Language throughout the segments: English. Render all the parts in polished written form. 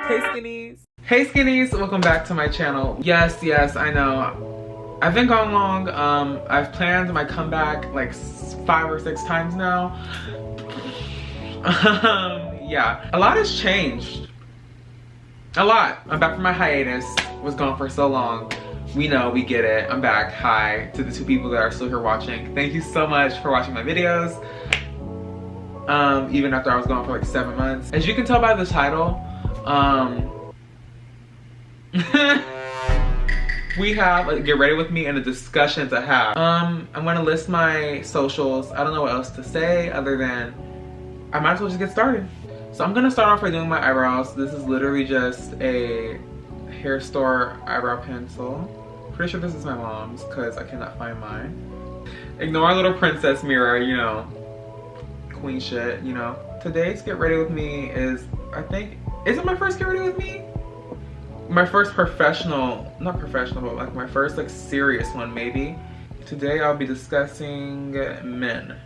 Hey skinnies. Hey skinnies, welcome back to my channel. Yes, I know. I've been going long. I've planned my comeback like 5 or 6 times now. Yeah, a lot has changed. A lot. I'm back from my hiatus. Was gone for so long. We know, we get it. I'm back. Hi to the 2 people that are still here watching. Thank you so much for watching my videos. Even after I was gone for like 7 months. As you can tell by the title, we have a get ready with me and a discussion to have. I'm gonna list my socials. I don't know what else to say other than I might as well just get started. So I'm gonna start off by doing my eyebrows. This is literally just a hair store eyebrow pencil. Pretty sure this is my mom's because I cannot find mine. Ignore a little princess mirror, you know, queen shit, you know. Today's get ready with me is, I think, is it my first get ready with me? My first professional, not professional, but like my first like serious one maybe. Today I'll be discussing men.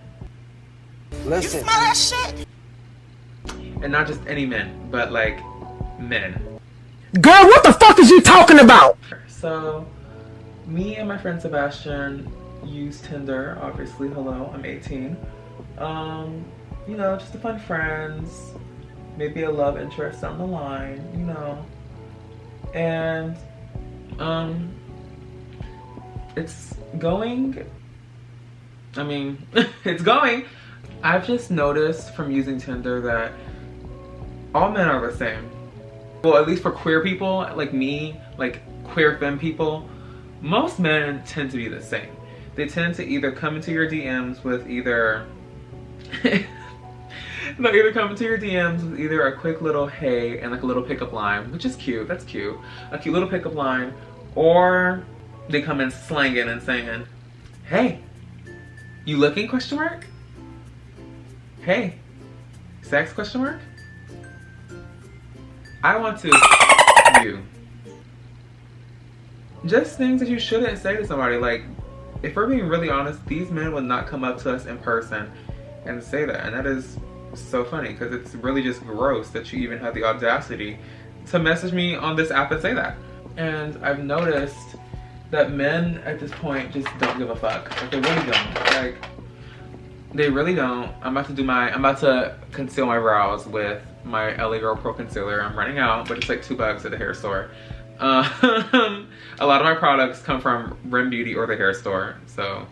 Listen. You smell that shit? And not just any men, but like men. Girl, what the fuck is you talking about? So, me and my friend Sebastian use Tinder, obviously, hello, I'm 18. You know, just to find friends, maybe a love interest down the line, you know. And, it's going, I mean, it's going. I've just noticed from using Tinder that all men are the same. Well, at least for queer people, like me, like queer femme people, most men tend to be the same. They tend to either come into your DMs with either, they'll either come into your DMs with either a quick little hey and like a little pickup line, which is cute, that's cute. A cute little pickup line, or they come in slanging and saying, hey, you looking, question mark? Hey, sex, question mark? I want to you. Just things that you shouldn't say to somebody. Like, if we're being really honest, these men would not come up to us in person and say that. And that is so funny because it's really just gross that you even have the audacity to message me on this app and say that. And I've noticed that men at this point just don't give a fuck. Like, they really don't. Like, they really don't. I'm about to conceal my brows with my LA Girl Pro Concealer. I'm running out, but it's like $2 at the hair store. A lot of my products come from Rim Beauty or the hair store, so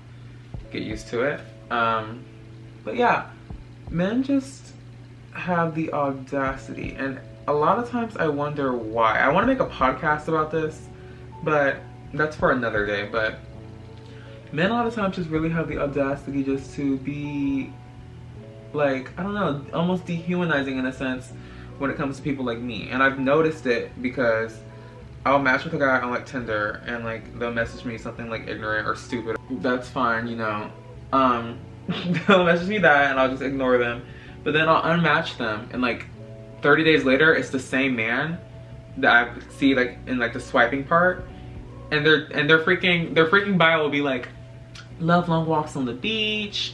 get used to it. But yeah, men just have the audacity, and a lot of times I wonder why. I want to make a podcast about this, but that's for another day. But men a lot of times just really have the audacity just to be like, I don't know, almost dehumanizing in a sense when it comes to people like me. And I've noticed it because I'll match with a guy on like Tinder and like they'll message me something like ignorant or stupid. That's fine, you know. They'll message me that and I'll just ignore them. But then I'll unmatch them and like 30 days later it's the same man that I see like in like the swiping part. And their freaking bio will be like, love long walks on the beach,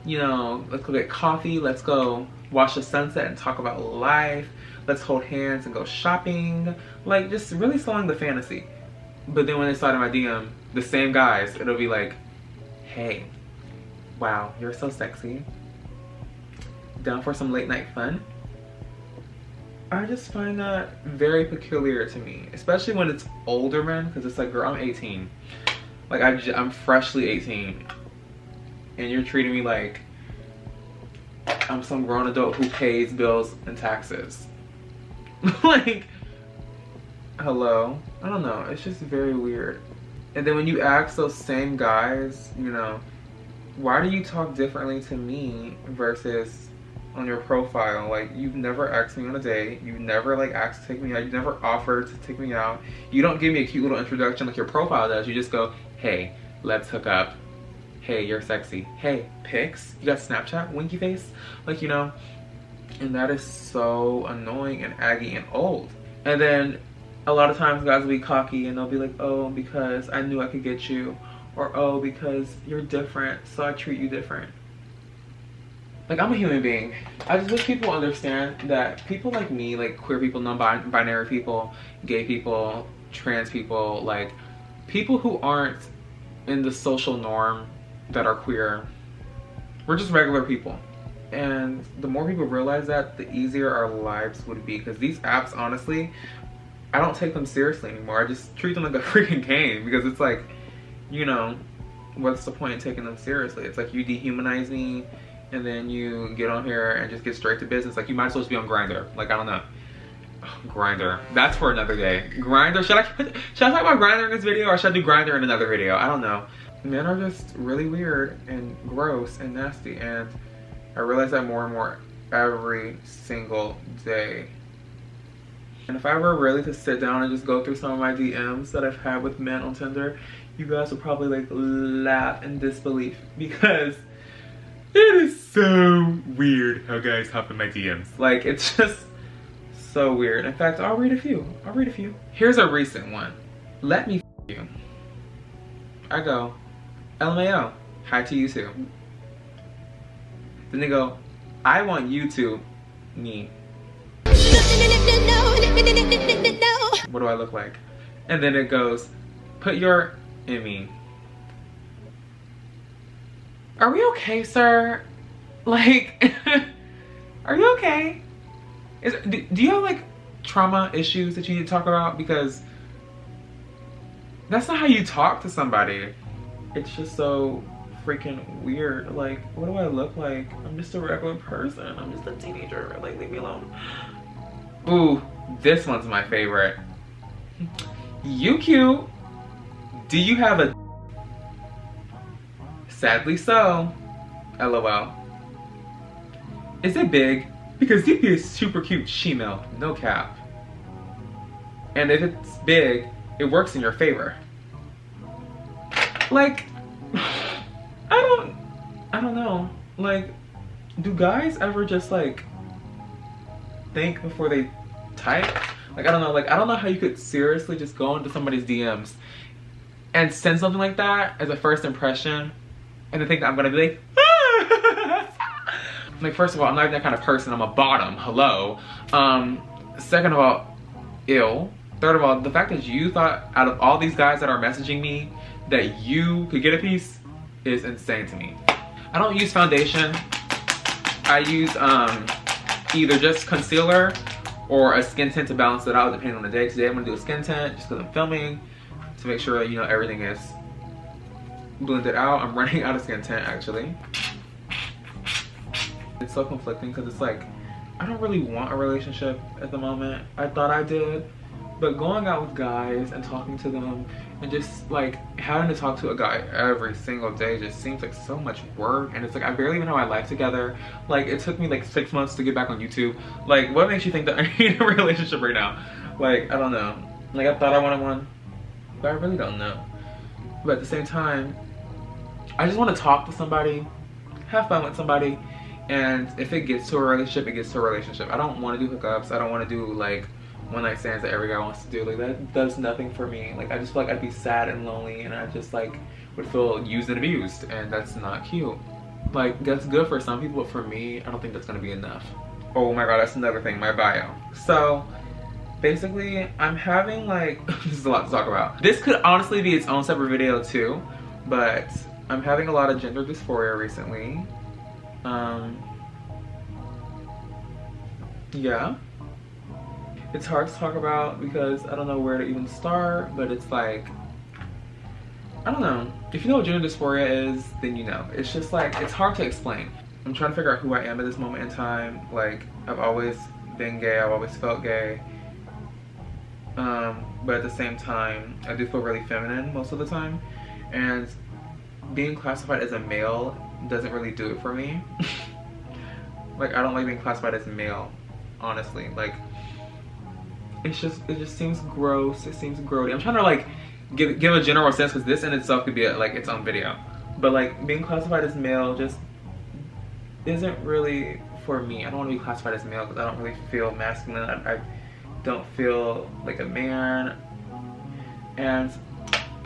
you know, let's go get coffee, let's go watch the sunset and talk about life, let's hold hands and go shopping. Like, just really selling the fantasy. But then when they slide in my DM, the same guys, it'll be like, hey, wow, you're so sexy, down for some late night fun? I just find that very peculiar to me, especially when it's older men, because it's like, girl, I'm 18. Like, I'm freshly 18. And you're treating me like I'm some grown adult who pays bills and taxes. Like, hello? I don't know. It's just very weird. And then when you ask those same guys, you know, why do you talk differently to me versus on your profile? Like, you've never asked me on a date. You've never like asked to take me out. You've never offered to take me out. You don't give me a cute little introduction like your profile does. You just go, hey, let's hook up. Hey, you're sexy. Hey, pics? You got Snapchat? Winky face? Like, you know? And that is so annoying and aggy and old. And then a lot of times guys will be cocky and they'll be like, oh, because I knew I could get you. Or, oh, because you're different, so I treat you different. Like, I'm a human being. I just wish people understand that people like me, like queer people, non-binary people, gay people, trans people, like people who aren't in the social norm that are queer, we're just regular people. And the more people realize that, the easier our lives would be. Because these apps, honestly, I don't take them seriously anymore. I just treat them like a freaking game. Because it's like, you know, what's the point in taking them seriously? It's like you dehumanize me, and then you get on here and just get straight to business. Like, you might as well just be on Grindr. Like, I don't know. Grindr. That's for another day. Grindr. Should I talk about Grindr in this video, or should I do Grindr in another video? I don't know. Men are just really weird and gross and nasty, and I realize that more and more every single day. And if I were really to sit down and just go through some of my DMs that I've had with men on Tinder, you guys would probably like laugh in disbelief, because it is so weird how guys hop in my DMs. Like, it's just so weird. In fact, I'll read a few. Here's a recent one. Let me f you. I go, LMAO, hi to you too. Then they go, I want you to, me. What do I look like? And then it goes, put your in me. Are we okay, sir? Like, are you okay? Do you have like trauma issues that you need to talk about? Because that's not how you talk to somebody. It's just so freaking weird. Like, what do I look like? I'm just a regular person. I'm just a teenager. Like, leave me alone. Ooh, this one's my favorite. You cute. Do you have a? Sadly so. LOL. Is it big? Because DP is super cute shemale, no cap. And if it's big, it works in your favor. Like, I don't know. Like, do guys ever just like think before they type? Like, I don't know. Like, I don't know how you could seriously just go into somebody's DMs and send something like that as a first impression, and then think that I'm gonna be like, ah! Like, first of all, I'm not even that kind of person. I'm a bottom. Hello. Second of all, ill. Third of all, the fact that you thought out of all these guys that are messaging me that you could get a piece is insane to me. I don't use foundation. I use either just concealer or a skin tint to balance it out depending on the day. Today I'm gonna do a skin tint just because I'm filming, to make sure that, you know, everything is blended out. I'm running out of skin tint actually. It's so conflicting because it's like, I don't really want a relationship at the moment. I thought I did, but going out with guys and talking to them and just like having to talk to a guy every single day just seems like so much work. And it's like, I barely even have my life together. Like, it took me like 6 months to get back on YouTube. Like, what makes you think that I need a relationship right now? Like, I don't know. Like, I thought I wanted one, but I really don't know. But at the same time, I just want to talk to somebody, have fun with somebody, and if it gets to a relationship, it gets to a relationship. I don't want to do hookups. I don't want to do like one night stands that every guy wants to do. Like, that does nothing for me. Like, I just feel like I'd be sad and lonely, and I just like would feel used and abused, and that's not cute. Like, that's good for some people, but for me, I don't think that's gonna be enough. Oh my god, that's another thing, my bio. So basically, I'm having like, this is a lot to talk about. This could honestly be its own separate video too, but I'm having a lot of gender dysphoria recently. Yeah. It's hard to talk about because I don't know where to even start, but it's like, I don't know. If you know what gender dysphoria is, then you know. It's just like, it's hard to explain. I'm trying to figure out who I am at this moment in time. Like, I've always been gay, I've always felt gay. But at the same time, I do feel really feminine most of the time. And being classified as a male doesn't really do it for me. Like, I don't like being classified as male, honestly. Like, it just seems gross. It seems grody. I'm trying to like give a general sense, because this in itself could be like its own video. But like, being classified as male just isn't really for me. I don't want to be classified as male because I don't really feel masculine. I don't feel like a man, and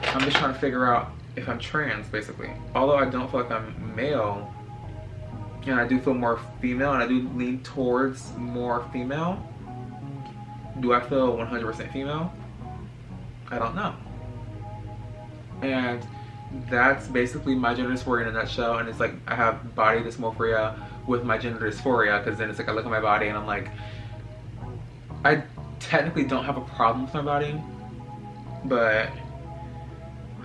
I'm just trying to figure out if I'm trans, basically. Although I don't feel like I'm male, and I do feel more female, and I do lean towards more female. Do I feel 100% female? I don't know. And that's basically my gender dysphoria in a nutshell. And it's like I have body dysmorphia with my gender dysphoria, because then it's like I look at my body and I'm like, I technically don't have a problem with my body, but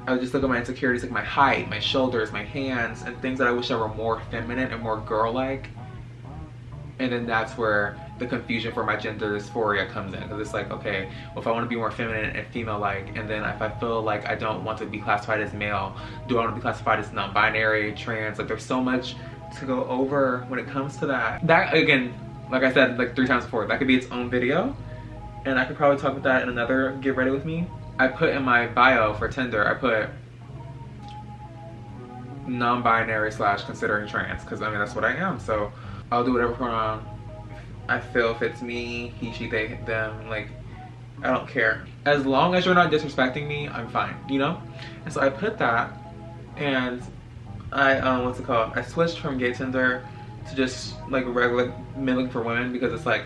I just look at my insecurities, like my height, my shoulders, my hands, and things that I wish I were more feminine and more girl-like. And then that's where the confusion for my gender dysphoria comes in, because it's like, okay, well, if I want to be more feminine and female-like, and then if I feel like I don't want to be classified as male, do I want to be classified as non-binary, trans? Like, there's so much to go over when it comes to that. That, again, like I said like 3 times before, that could be its own video, and I could probably talk about that in another Get Ready With Me. I put in my bio for Tinder, I put non-binary / considering trans, because I mean, that's what I am. So I'll do whatever pronoun I feel fits me, he, she, they, them. Like, I don't care. As long as you're not disrespecting me, I'm fine, you know? And so I put that, and I, what's it called? I switched from gay Tinder to just like regular men looking for women, because it's like,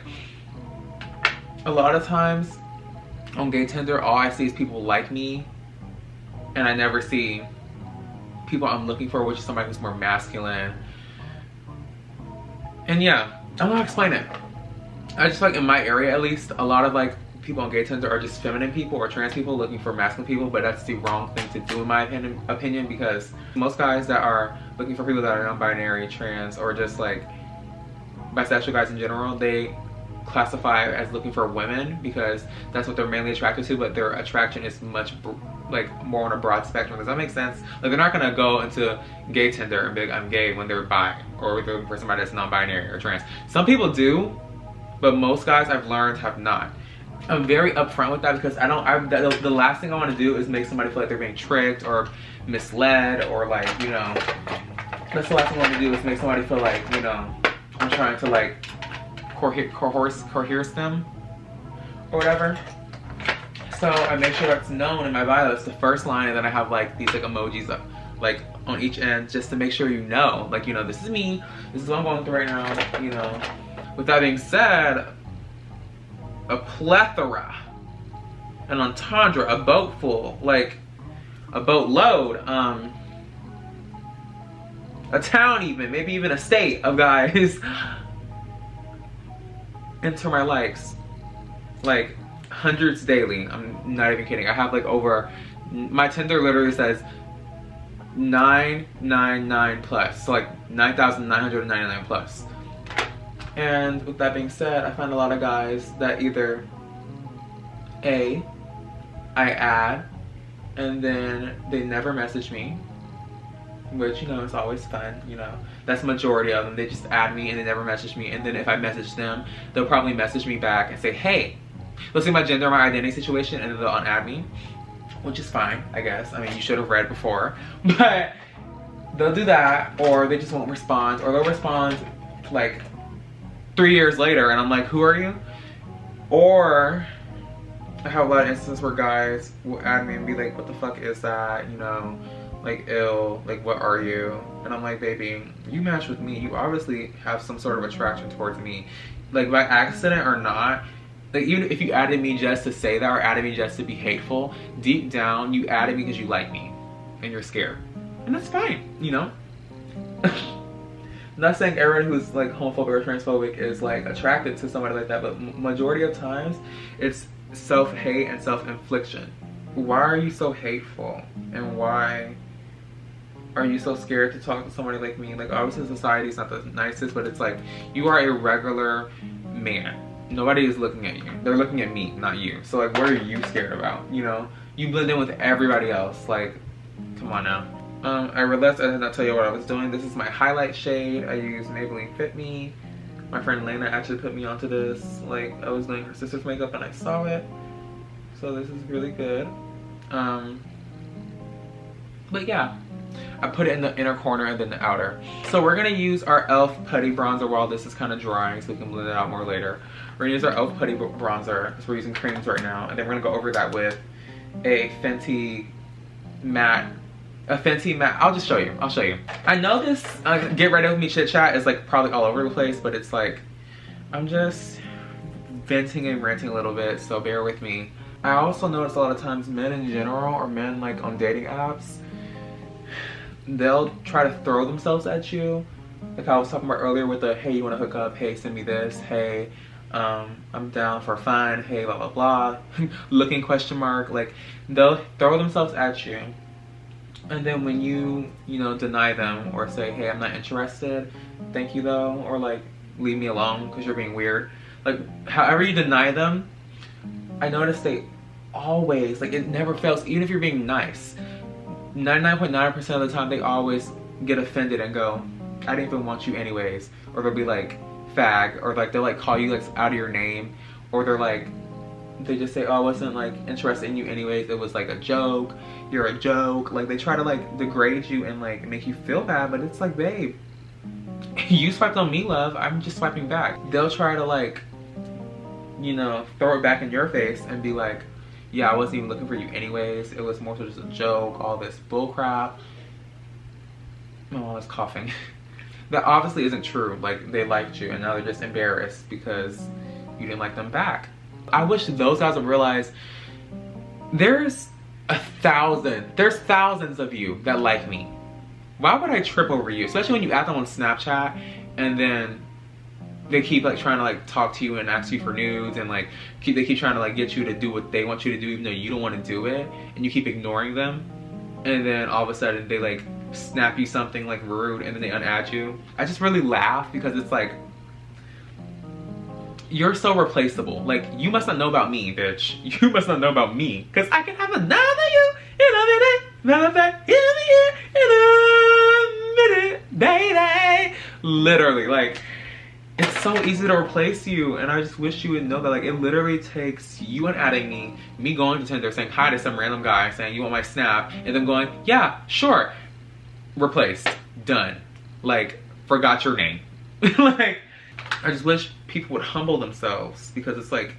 a lot of times on gay Tinder, all I see is people like me, and I never see people I'm looking for, which is somebody who's more masculine. And yeah, I don't know how to explain it. I just like, in my area at least, a lot of like people on gay Tinder are just feminine people or trans people looking for masculine people, but that's the wrong thing to do in my opinion, because most guys that are looking for people that are non-binary, trans, or just like bisexual guys in general, they classify as looking for women because that's what they're mainly attracted to, but their attraction is much like more on a broad spectrum. Does that make sense? Like, they're not gonna go into gay Tinder and be like, I'm gay, when they're bi, or they're looking for somebody that's non-binary or trans. Some people do, but most guys I've learned have not. I'm very upfront with that, because the last thing I want to do is make somebody feel like they're being tricked or misled, or like, you know, that's the last thing I want to do, is make somebody feel like, you know, I'm trying to like coerce them or whatever. So I make sure that's known in my bio. It's the first line, and then I have like these like emojis up, like on each end, just to make sure you know, like, you know, this is me, this is what I'm going through right now, you know. With that being said, a plethora, an entendre, a boat full, like a boatload, a town even, maybe even a state of guys enter my likes, like hundreds daily. I'm not even kidding. I have like over, my Tinder literally says 999 plus, so like 9,999 plus. And with that being said, I find a lot of guys that either A, I add, and then they never message me, which, you know, is always fun, you know. That's the majority of them. They just add me and they never message me, and then if I message them, they'll probably message me back and say, hey, let's see my gender, my identity situation, and then they'll unadd me, which is fine, I guess. I mean, you should have read before, but they'll do that, or they just won't respond, or they'll respond like 3 years later, and I'm like, who are you? Or I have a lot of instances where guys will add me and be like, what the fuck is that? You know, like, ill, like, what are you? And I'm like, baby, you match with me. You obviously have some sort of attraction towards me. Like, by accident or not, like, even if you added me just to say that, or added me just to be hateful, deep down, you added me because you like me and you're scared. And that's fine, you know? I'm not saying everyone who's like homophobic or transphobic is like attracted to somebody like that, but majority of times it's self-hate and self-infliction. Why are you so hateful? And why are you so scared to talk to somebody like me? Like, obviously society's not the nicest, but it's like, you are a regular man. Nobody is looking at you. They're looking at me, not you. So like, what are you scared about? You know? You blend in with everybody else. Like, come on now. I realized I did not tell you what I was doing. This is my highlight shade. I use Maybelline Fit Me. My friend Lena actually put me onto this. Like, I was doing her sister's makeup and I saw it. So this is really good. But yeah, I put it in the inner corner and then the outer. So we're gonna use our e.l.f. Putty Bronzer while this is kind of drying, so we can blend it out more later. We're gonna use our e.l.f. Putty Bronzer, because we're using creams right now. And then we're gonna go over that with a Fenty matte A Fenty matte. I'll just show you. I'll show you. I know this get ready with me chit chat is like probably all over the place, but it's like I'm just venting and ranting a little bit, so bear with me. I also notice a lot of times men in general, or men like on dating apps, they'll try to throw themselves at you. Like I was talking about earlier with the, hey, you want to hook up? Hey, send me this. Hey, I'm down for fun. Hey, blah, blah, blah. Looking question mark. Like they'll throw themselves at you. And then when you know, deny them or say, hey, I'm not interested, thank you though, or like, leave me alone because you're being weird. Like, however you deny them, I notice they always, like, it never fails, even if you're being nice. 99.9% of the time, they always get offended and go, I didn't even want you anyways. Or they'll be like, fag, or like, they'll like call you like out of your name, or they're like, they just say, oh, I wasn't like interested in you anyways, it was like a joke, you're a joke. Like they try to like degrade you and like make you feel bad, but it's like, babe, you swiped on me, love, I'm just swiping back. They'll try to like, you know, throw it back in your face and be like, yeah, I wasn't even looking for you anyways, it was more so just a joke, all this bull crap. Oh, I was coughing. That obviously isn't true. Like they liked you and now they're just embarrassed because you didn't like them back. I wish those guys would realize there's thousands of you that like me. Why would I trip over you? Especially when you add them on Snapchat and then they keep like trying to like talk to you and ask you for nudes and like they keep trying to like get you to do what they want you to do even though you don't want to do it, and you keep ignoring them, and then all of a sudden they like snap you something like rude and then they unadd you. I just really laugh because it's like, you're so replaceable. Like, you must not know about me, bitch. You must not know about me. Because I can have another you in a minute, another in a minute, baby. Literally, like, it's so easy to replace you. And I just wish you would know that, like, it literally takes you unadding me going to Tinder, saying hi to some random guy, saying you want my snap, and them going, yeah, sure. Replaced. Done. Like, forgot your name. Like, I just wish people would humble themselves, because it's like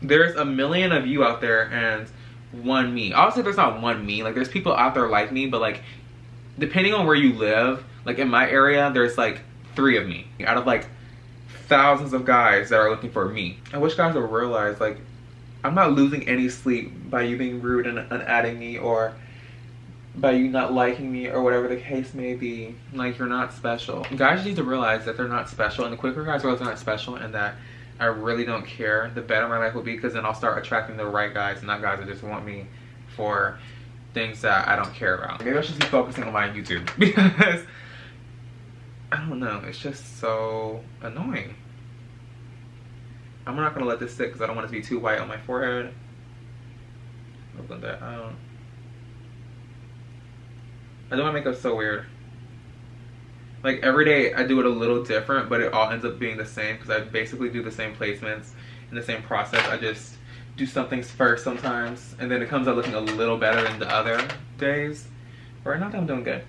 there's a million of you out there and one me. Obviously there's not one me, like there's people out there like me, but like depending on where you live, like in my area there's like 3 of me out of like thousands of guys that are looking for me. I wish guys would realize, like, I'm not losing any sleep by you being rude and unadding me, or by you not liking me, or whatever the case may be. Like, you're not special. Guys need to realize that they're not special, and the quicker guys realize they're not special and that I really don't care, the better my life will be, because then I'll start attracting the right guys, not guys that just want me for things that I don't care about. Maybe I should be focusing on my YouTube, because I don't know, it's just so annoying. I'm not gonna let this sit because I don't want it to be too white on my forehead. Look at that. I do my makeup so weird. Like every day I do it a little different, but it all ends up being the same because I basically do the same placements and the same process. I just do some things first sometimes, and then it comes out looking a little better than the other days. Right now I'm doing good.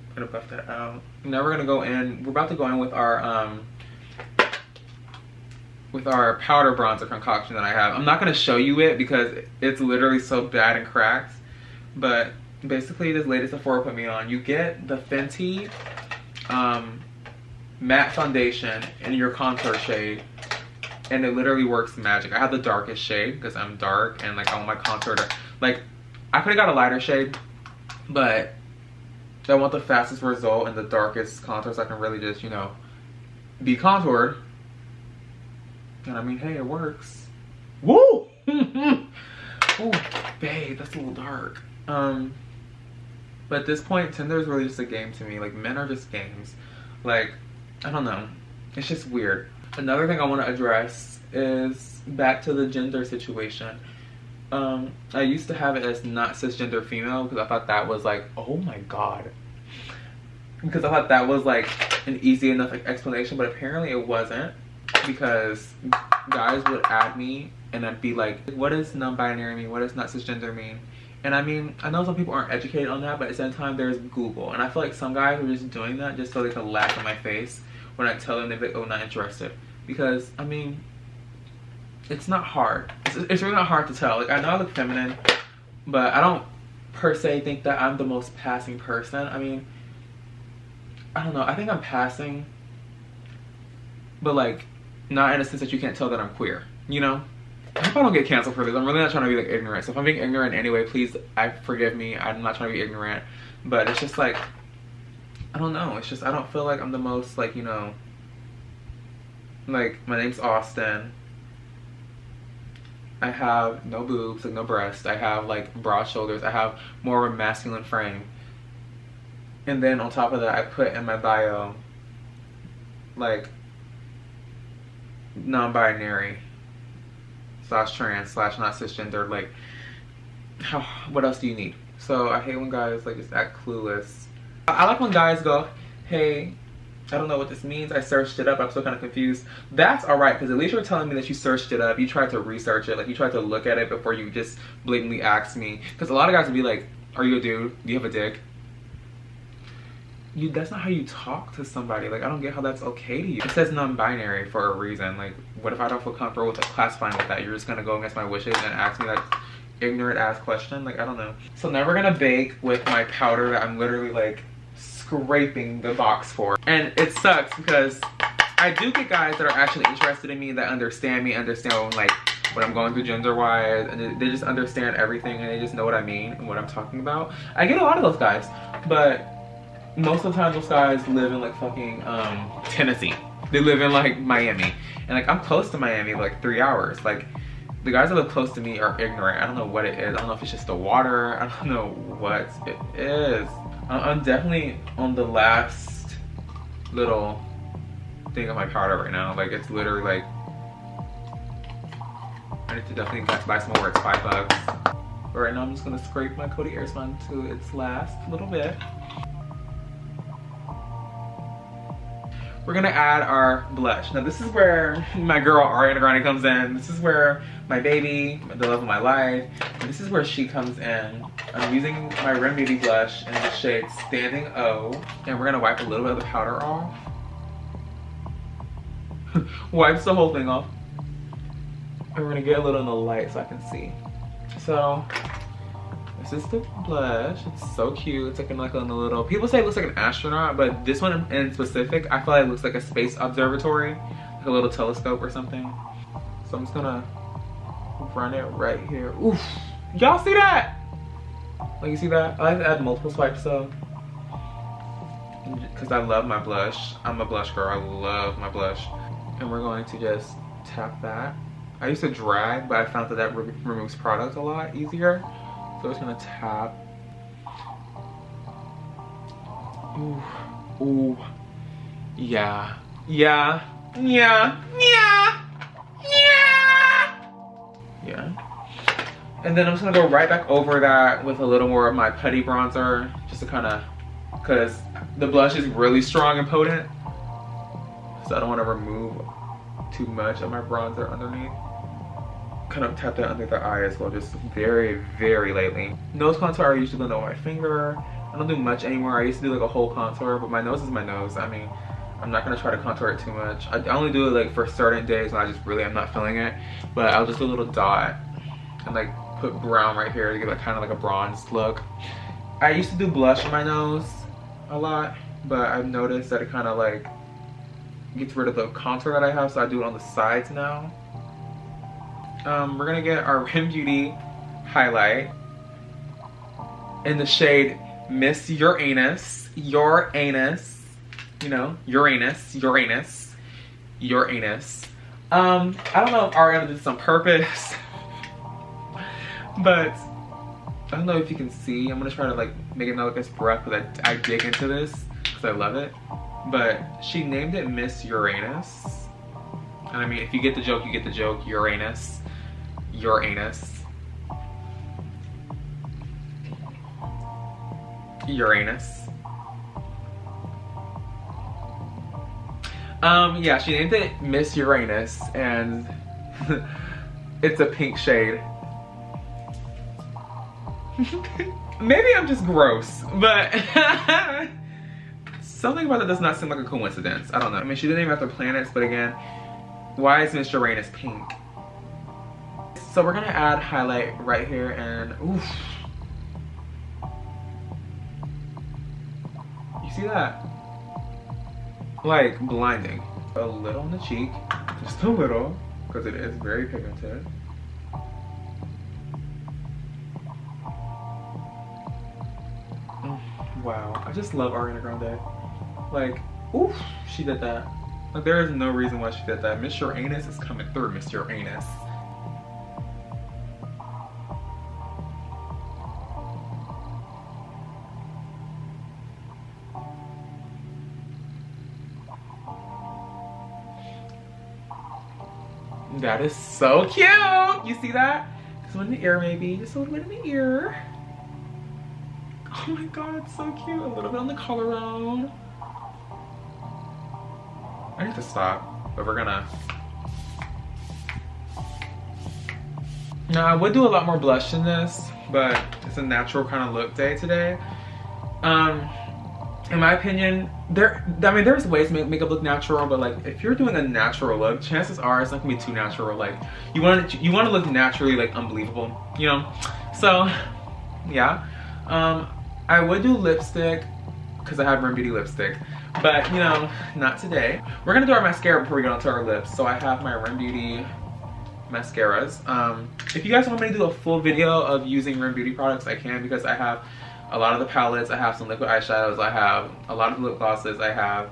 I'm gonna buff that out. Now we're gonna go in. We're about to go in with our powder bronzer concoction that I have. I'm not gonna show you it because it's literally so bad and cracked, but basically this lady Sephora put me on. You get the Fenty matte foundation in your contour shade, and it literally works magic. I have the darkest shade because I'm dark and like I want my contour to, like, I could have got a lighter shade, but I want the fastest result and the darkest contour so I can really just, you know, be contoured. And I mean, hey, it works. Woo! Oh, babe, that's a little dark. But at this point, Tinder is really just a game to me. Like, men are just games. Like, I don't know. It's just weird. Another thing I want to address is back to the gender situation. I used to have it as not cisgender female because I thought that was like, oh my god. Because I thought that was like an easy enough explanation, but apparently it wasn't. Because guys would add me and I'd be like, what does non-binary mean? What does not cisgender mean? And I mean, I know some people aren't educated on that, but at the same time, there's Google. And I feel like some guys are just doing that just so they can laugh in my face when I tell them they're like, oh, not interested. Because, I mean, it's not hard. It's really not hard to tell. Like, I know I look feminine, but I don't per se think that I'm the most passing person. I mean, I don't know. I think I'm passing, but like not in a sense that you can't tell that I'm queer. You know? I hope I don't get canceled for this. I'm really not trying to be like ignorant. So if I'm being ignorant in any way, please, forgive me. I'm not trying to be ignorant, but it's just like, I don't know. It's just I don't feel like I'm the most like, you know, like my name's Austin. I have no boobs, like no breasts. I have like broad shoulders. I have more of a masculine frame. And then on top of that, I put in my bio like non-binary / trans / not cisgender. Like, what else do you need? So I hate when guys like just act clueless. I like when guys go, hey, I don't know what this means. I searched it up. I'm still kind of confused. That's all right, because at least you're telling me that you searched it up. You tried to research it. Like, you tried to look at it before you just blatantly asked me. Because a lot of guys would be like, are you a dude? Do you have a dick? That's not how you talk to somebody. Like, I don't get how that's okay to you. It says non-binary for a reason. Like, what if I don't feel comfortable with classifying with that? You're just gonna go against my wishes and ask me that ignorant ass question? Like, I don't know. So now we're gonna bake with my powder that I'm literally like scraping the box for. And it sucks because I do get guys that are actually interested in me, that understand me, understand like what I'm going through gender wise, and they just understand everything and they just know what I mean and what I'm talking about. I get a lot of those guys, but most of the time those guys live in like fucking Tennessee. They live in like Miami, and like I'm close to Miami, like 3 hours. Like the guys that live close to me are ignorant. I don't know what it is. I don't know if it's just the water. I don't know what it is. I'm definitely on the last little thing of my powder right now. Like, it's literally like, I need to definitely buy some more. It's $5. But right now I'm just gonna scrape my Cody Airspun to its last little bit. We're gonna add our blush. Now this is where my girl Ariana Grande comes in. This is where my baby, the love of my life, and this is where she comes in. I'm using my Rim Beauty blush in the shade Standing O, and we're gonna wipe a little bit of the powder off. Wipes the whole thing off. And we're gonna get a little in the light so I can see. So this is the blush. It's so cute. It's like in like a little, people say it looks like an astronaut, but this one in specific, I feel like it looks like a space observatory, like a little telescope or something. So I'm just gonna run it right here. Oof, y'all see that? Like, you see that? I like to add multiple swipes though, because I love my blush. I'm a blush girl. I love my blush. And we're going to just tap that. I used to drag, but I found that that removes product a lot easier. So I'm just gonna tap. Ooh, ooh, yeah, yeah, yeah, yeah, yeah, yeah. And then I'm just gonna go right back over that with a little more of my putty bronzer, just to kind of, because the blush is really strong and potent, so I don't want to remove too much of my bronzer underneath. Kind of tap that under the eye as well, just very, very lightly. Nose contour I usually do on my finger. I don't do much anymore. I used to do like a whole contour, but my nose is my nose. I mean, I'm not gonna try to contour it too much. I only do it like for certain days when I just really am not feeling it. But I'll just do a little dot and like put brown right here to give it kind of like a bronze look. I used to do blush on my nose a lot, but I've noticed that it kind of like gets rid of the contour that I have, so I do it on the sides now. We're gonna get our Rim Beauty highlight in the shade Miss Uranus. Uranus. You know, Uranus. Uranus. Uranus. I don't know if Ariana did this on purpose, but I don't know if you can see. I'm gonna try to like make it not look as rough, because I dig into this because I love it. But she named it Miss Uranus. And I mean, if you get the joke, you get the joke. Uranus. Uranus. Uranus. Yeah, she named it Miss Uranus, and it's a pink shade. Maybe I'm just gross, but something about it does not seem like a coincidence. I don't know. I mean, she didn't name after planets, but again, why is Miss Uranus pink? So we're gonna add highlight right here, and oof. see that? Like blinding. A little on the cheek, just a little, because it is very pigmented. Wow, I just love Ariana Grande. Like, oof, she did that. Like, there is no reason why she did that. Miss Uranus is coming through, Miss Uranus. That is so cute. You see that? Just one in the ear, maybe. Just a little bit in the ear. Oh my god, it's so cute. A little bit on the collarbone. I need to stop, but we're gonna. Now, I would do a lot more blush in this, but it's a natural kind of look day today. In my opinion, there's ways to make makeup look natural, but like if you're doing a natural look, chances are it's not gonna be too natural. Like you want to look naturally, like unbelievable, you know. So yeah, I would do lipstick because I have Rim Beauty lipstick, but you know, not today. We're gonna do our mascara before we get onto our lips. So I have my Rim Beauty mascaras. If you guys want me to do a full video of using Rim Beauty products, I can, because I have a lot of the palettes, I have some liquid eyeshadows, I have a lot of lip glosses, I have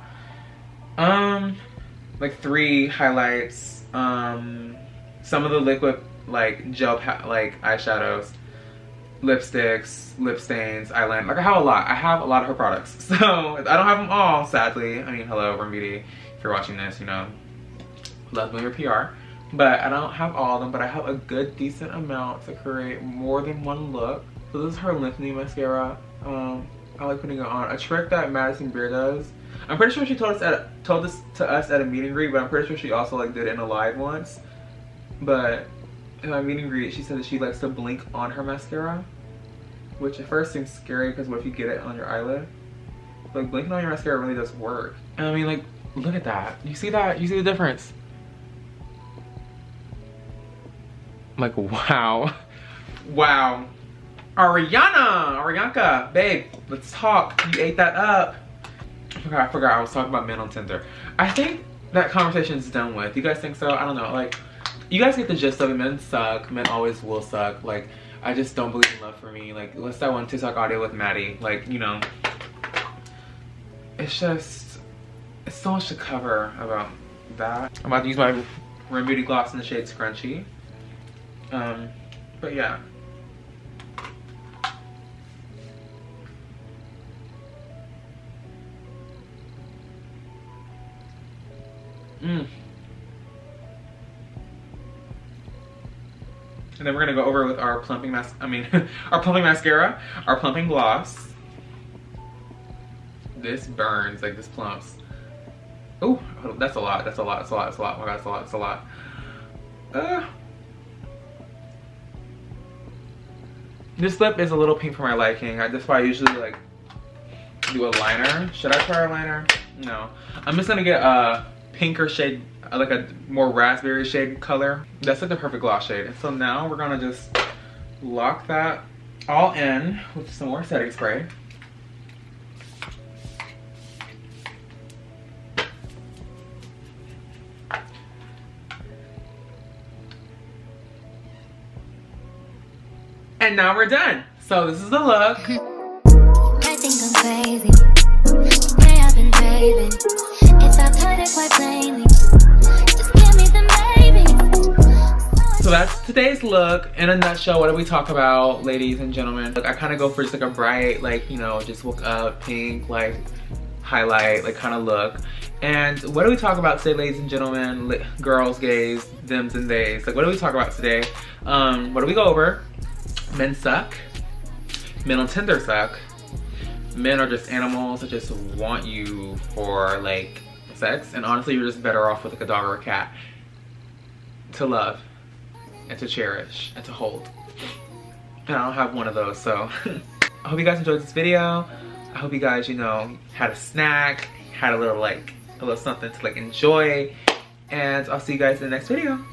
like 3 highlights, some of the liquid like gel like eyeshadows, lipsticks, lip stains, eyeliner. Like I have a lot of her products. So I don't have them all, sadly. I mean, hello Rim Beauty, if you're watching this, you know, love doing your PR. But I don't have all of them, but I have a good decent amount to create more than one look. So this is her lengthening mascara. I like putting it on. A trick that Madison Beer does. I'm pretty sure she told this to us at a meet and greet, but I'm pretty sure she also like did it in a live once. But in my meet and greet, she said that she likes to blink on her mascara, which at first seems scary because what if you get it on your eyelid? But like blinking on your mascara really does work. And I mean, like, look at that. You see that? You see the difference? Like, wow. Wow. Arianka, babe, let's talk. You ate that up. I forgot I was talking about men on Tinder. I think that conversation is done with. You guys think so? I don't know. Like, you guys get the gist of it. Men suck. Men always will suck. Like, I just don't believe in love for me. Like, what's that one TikTok audio with Maddie? Like, you know, it's just, it's so much to cover about that. I'm about to use my Rim Beauty gloss in the shade Scrunchy. But yeah. And then we're gonna go over with our plumping our plumping mascara, our plumping gloss. This burns, like this plumps. Oh, that's a lot. That's a lot. That's a lot. That's a lot. Oh my god, that's a lot. That's a lot. This lip is a little pink for my liking. That's why I usually like do a liner. Should I try a liner? No. I'm just gonna get a pinker shade, like a more raspberry shade color. That's like the perfect gloss shade. And so now we're gonna just lock that all in with some more setting spray. And now we're done. So this is the look. I think I'm crazy. May I've been craving. If I've heard it quite plainly, just give me the baby. So that's today's look in a nutshell. What did we talk about, ladies and gentlemen? Like, I kind of go for just like a bright, like, you know, just woke up, pink, like highlight, like kind of look. And what do we talk about today, ladies and gentlemen, girls, gays, thems and theys? Like, what do we talk about today? What do we go over? Men suck. Men on Tinder suck. Men are just animals that just want you for like sex, and honestly you're just better off with like a dog or a cat to love and to cherish and to hold. And I don't have one of those, so I hope you guys enjoyed this video. I hope you guys, you know, had a snack, had a little something to like enjoy, and I'll see you guys in the next video.